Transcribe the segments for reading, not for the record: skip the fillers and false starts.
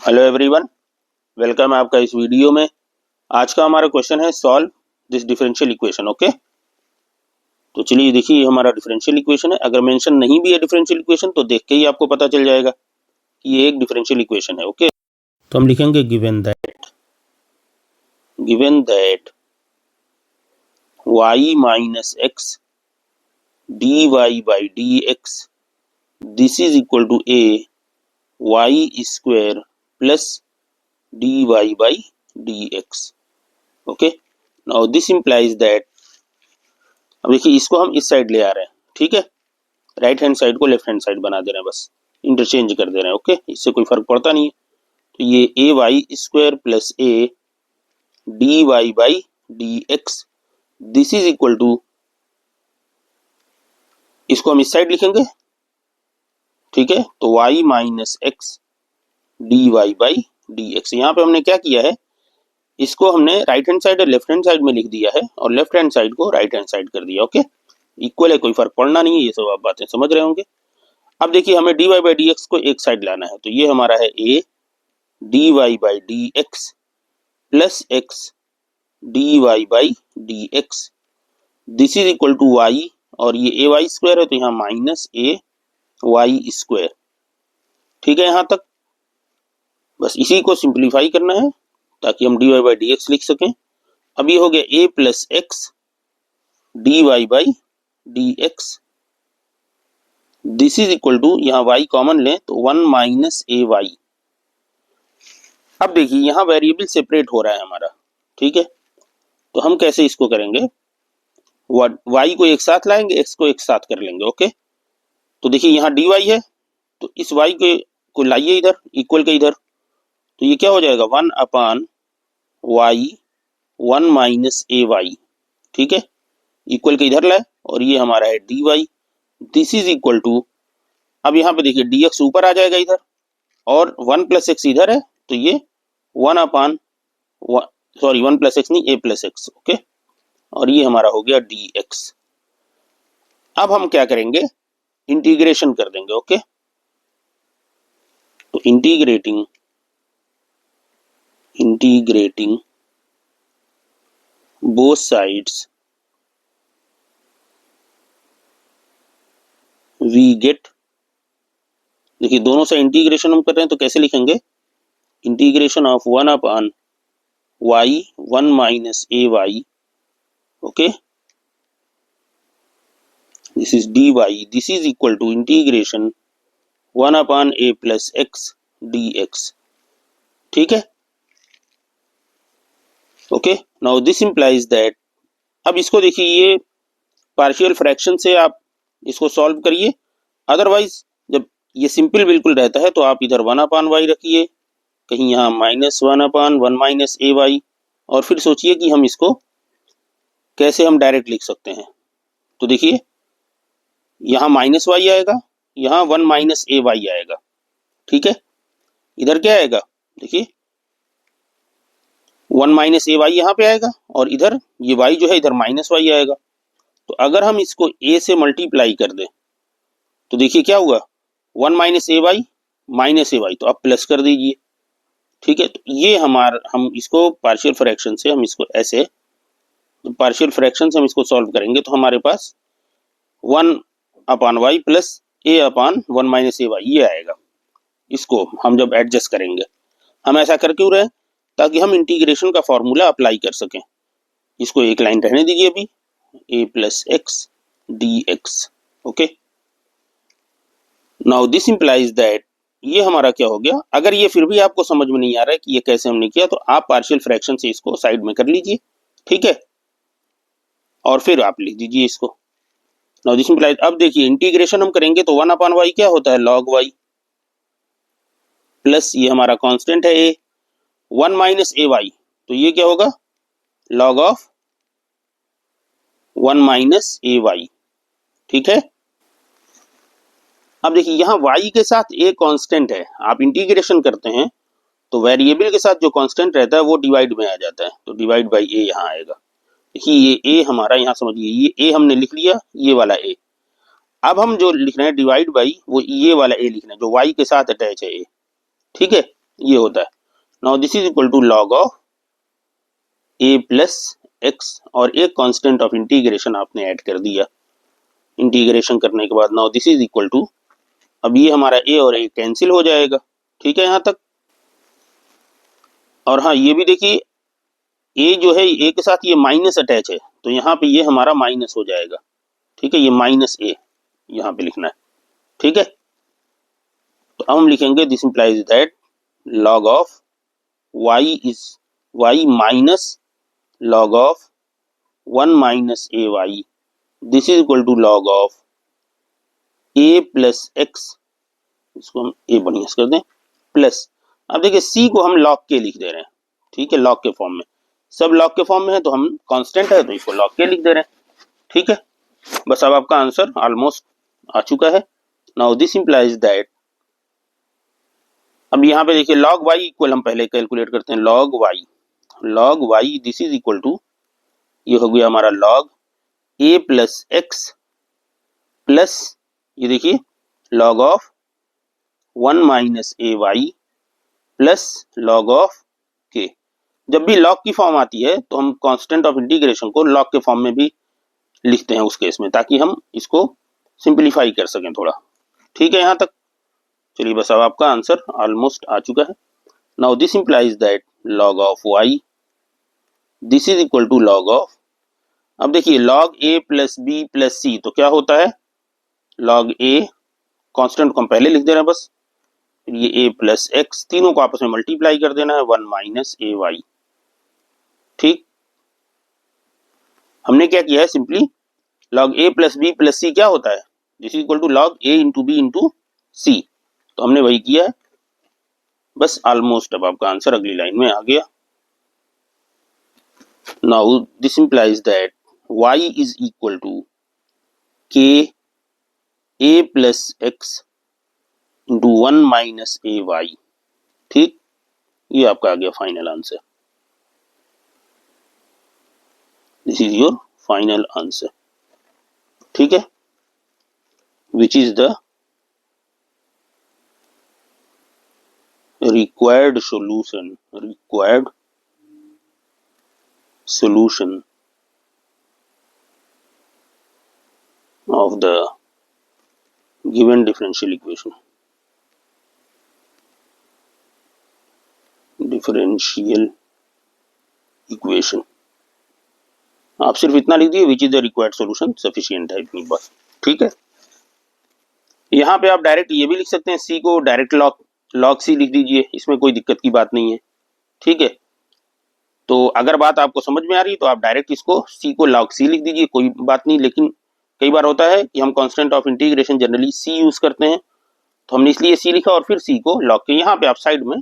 Hello everyone, welcome है आपका इस वीडियो में। आज का हमारा क्वेश्चन है solve this differential equation. Okay, तो चलिए देखिए ये हमारा डिफरेंशियल इक्वेशन है। अगर मेंशन नहीं भी है डिफरेंशियल इक्वेशन तो देख के ही आपको पता चल जाएगा कि ये एक डिफरेंशियल इक्वेशन है। ओके, तो हम लिखेंगे given that y minus x D Y by D x this is equal to a Y square plus d Y by D x. Okay, now this implies that, अब देखिए इसको हम इस side ले आ रहे हैं, ठीक है, राइट हैंड साइड को लेफ्ट हैंड साइड बना दे रहे हैं, बस इंटरचेंज कर दे रहे हैं। ओके, इससे कोई फर्क पड़ता नहीं है। तो ये A Y square plus A D Y by D x this is equal to, इसको हम इस साइड लिखेंगे, ठीक है, तो y minus x D Y by D X. यहाँ पे हमने क्या किया है, इसको हमने राइट हैंड साइड और लेफ्ट हैंड साइड में लिख दिया है और लेफ्ट हैंड साइड को राइट हैंड साइड कर दिया। ओके, इक्वल है, कोई फर्क पड़ना नहीं है, ये सब आप बातें समझ रहे होंगे। अब देखिए हमें d Y by D x को एक साइड लाना है, तो ये हमारा है a D Y by D x plus x D Y by D x this is equal to y, और ये ए वाई स्क्वायर है तो यहाँ माइनस ए वाई स्क्वायर। ठीक है, यहाँ तक बस इसी को सिंप्लीफाई करना है ताकि हम D Y by D X लिख सकें। अब ये हो गया A plus x D Y by D x this is equal to, यहाँ y कॉमन लें तो 1 माइनस ए वाई। अब देखिए यहाँ वेरिएबल सेपरेट हो रहा है हमारा, ठीक है, तो हम कैसे इसको करेंगे, y को एक साथ लाएंगे, x को एक साथ कर लेंगे। ओके, तो देखिए यहाँ dy है तो इस y को लाइए इधर, इक्वल के इधर, तो ये क्या हो जाएगा 1 upon y 1 minus a y. ठीक है, इक्वल के इधर लाए और ये हमारा है dy this is equal to, अब यहाँ पे देखिए dx ऊपर आ जाएगा इधर और 1 प्लस एक्स इधर है तो ये 1 अपान, सॉरी 1 प्लस एक्स नहीं, a प्लस एक्स। ओके, और ये हमारा हो गया dx। अब हम क्या करेंगे, इंटीग्रेशन कर देंगे। ओके, तो integrating both sides we get, देखिए दोनों से इंटीग्रेशन हम कर रहे हैं तो कैसे लिखेंगे, integration of 1 upon y 1 minus a y. Okay, this is dy this is equal to integration 1 upon a plus x dx। ठीक है, okay, now this implies that, अब इसको देखिए ये पार्शियल फ्रैक्शन से आप इसको सॉल्व करिए, अदरवाइज जब ये सिंपल बिल्कुल रहता है तो आप इधर 1 अपान वाई रखिए, कहीं यहाँ minus 1 upon 1 minus a Y, और फिर सोचिए कि हम इसको कैसे हम डायरेक्ट लिख सकते हैं। तो देखिए यहाँ माइनस वाई आएगा, यहाँ 1 माइनस ए वाई आएगा। ठीक है, इधर क्या आएगा, देखिए 1 माइनस ए वाई यहाँ पे आएगा और इधर ये y जो है इधर माइनस वाई आएगा। तो अगर हम इसको a से मल्टीप्लाई कर दें तो देखिए क्या हुआ, 1 minus a Y minus a Y, तो अब प्लस कर दीजिए। ठीक है, तो ये हम इसको पार्शियल फ्रैक्शन से हम इसको ऐसे, पार्शियल फ्रैक्शन से हम इसको सॉल्व करेंगे तो हमारे पास 1 upon y plus A upon 1 minus a Y ये आएगा। इसको हम जब एडजस्ट करेंगे, हम ऐसा कर क्यों रहे हैं, ताकि हम इंटीग्रेशन का फॉर्मूला अप्लाई कर सकें। इसको एक लाइन रहने दीजिए अभी, a plus x D x. Okay, now this implies that, ये हमारा क्या हो गया, अगर ये फिर भी आपको समझ में नहीं आ रहा है कि ये कैसे हमने किया तो आप पार्शियल फ्रैक्शन से इसको साइड में कर लीजिए। ठीक है, और फिर आप लिख दीजिए इसको। नाउ दिस इंप्लाइज, अब देखिए इंटीग्रेशन हम करेंगे तो 1 अपान वाई क्या होता है, लॉग वाई, प्लस ये हमारा कांस्टेंट है a 1 माइनस ए वाई, तो ये क्या होगा, log of 1 minus a y. ठीक है, अब देखिए यहाँ y के साथ a कांस्टेंट है, आप इंटीग्रेशन करते हैं तो वेरिएबल के साथ जो कांस्टेंट रहता है वो डिवाइड में आ जाता है, तो डिवाइड बाई a यहाँ आएगा। देखिए ये a हमारा, यहाँ समझिए ये a हमने लिख लिया, ये वाला a, अब हम जो लिख रहे हैं डिवाइड बाई वो ये वाला a लिख रहे हैं जो y के साथ अटैच है a। ठीक है, ये होता है। Now this is equal to log of a plus x और एक कांस्टेंट ऑफ इंटीग्रेशन आपने ऐड कर दिया इंटीग्रेशन करने के बाद। Now this is equal to, अब ये हमारा ए और ए कैंसिल हो जाएगा, ठीक है यहाँ तक। और हाँ ये भी देखिए ए जो है ए के साथ ये माइनस अटैच है, तो यहाँ पे ये हमारा माइनस हो जाएगा, ठीक है, ये माइनस ए यहाँ पे लिखना है, ठीक है। तो अब हम लिखेंगे this implies that log of y is y minus log of 1 minus a y, this is equal to log of a plus x, इसको हम a बढ़िया कर दें, प्लस, अब देखिए c को हम log के लिख दे रहे हैं, ठीक है, log के फॉर्म में, सब log के फॉर्म में है तो हम कांस्टेंट है तो इसको log के लिख दे रहे हैं, ठीक है। बस अब आपका आंसर ऑलमोस्ट आ चुका है। नाउ दिस इंप्लाइज दैट, अब यहाँ पे देखिए log y इक्वल हम पहले कैलकुलेट करते हैं, log y this is equal to, ये हो गया हमारा log a plus x plus, ये देखिए log of 1 minus a y plus log of k। जब भी log की फॉर्म आती है तो हम कांस्टेंट ऑफ इंटीग्रेशन को log के फॉर्म में भी लिखते हैं उस केस में, ताकि हम इसको सिंपलीफाई कर सकें थोड़ा, ठीक है यहाँ तक। चलिए बस अब आपका आंसर ऑलमोस्ट आ चुका है। Now this implies that log of y this is equal to log of, अब देखिए log a plus B plus C, तो क्या होता है log a, कांस्टेंट को हम पहले लिख दे रहे हैं बस, फिर ये a प्लस एक्स, तीनों को आपस में मल्टीप्लाई कर देना है 1 माइनस ए वाई, ठीक। हमने क्या किया है, simply log a plus B plus C क्या होता है, this is equal to log a into B into C, तो हमने वही किया है बस ऑलमोस्ट। अब आपका आंसर अगली लाइन में आ गया। Now this implies that y is equal to k a plus x into 1 minus a y, ठीक, ये आपका आ गया final answer, this is your final answer, ठीक है, which is the required solution of the given differential equation। आप सिर्फ इतना लिख दिए विच is the required solution sufficient है, इतनी बात, ठीक है। यहाँ पे आप डायरेक्ट ये भी लिख सकते हैं, सी को डायरेक्ट log सी लिख दीजिए, इसमें कोई दिक्कत की बात नहीं है, ठीक है। तो अगर बात आपको समझ में आ रही है तो आप डायरेक्ट इसको सी को log सी लिख दीजिए, कोई बात नहीं। लेकिन कई बार होता है कि हम constant of integration generally C use करते हैं, तो हमने इसलिए सी लिखा और फिर सी को log के, यहाँ पे आप साइड में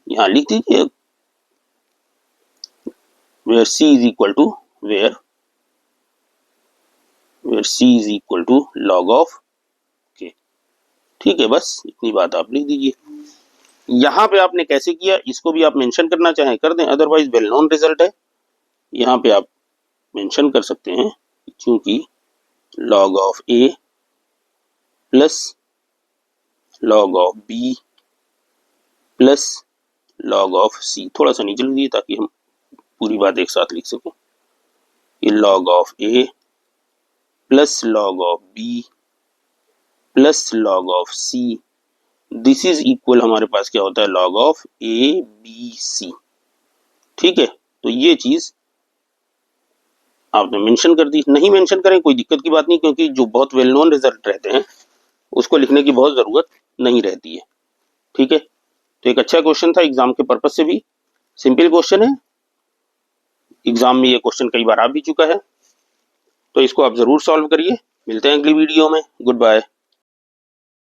यहाँ लिख दीजिए where c is equal to where c is equal to log of k, ठीक है, बस इतनी बात आप लिख दीजिए। यहाँ पे आपने कैसे किया इसको भी आप मेंशन करना चाहें कर दें, अदरवाइज वेल नोन रिजल्ट है, यहाँ पे आप मेंशन कर सकते हैं, क्योंकि log of a plus log of b plus log of c, थोड़ा सा नीचे लिख दीजिए ताकि हम पूरी बात एक साथ लिख सकें। ये log of a plus log of b plus log of c, this is equal हमारे पास क्या होता है log of a b c, ठीक है। तो ये चीज आपने मेंशन कर दी, नहीं मेंशन करें कोई दिक्कत की बात नहीं, क्योंकि जो बहुत वेल नोन रिजल्ट रहते हैं उसको लिखने की बहुत जरूरत नहीं रहती है, ठीक है। तो एक अच्छा क्वेश्चन था एग्जाम के पर्पज से भी, सिंपल क्वेश्चन है, एग्जाम में ये क्वेश्चन कई बार आ भी चुका है, तो इसको आप जरूर सॉल्व करिए। मिलते हैं अगली वीडियो में, गुड बाय।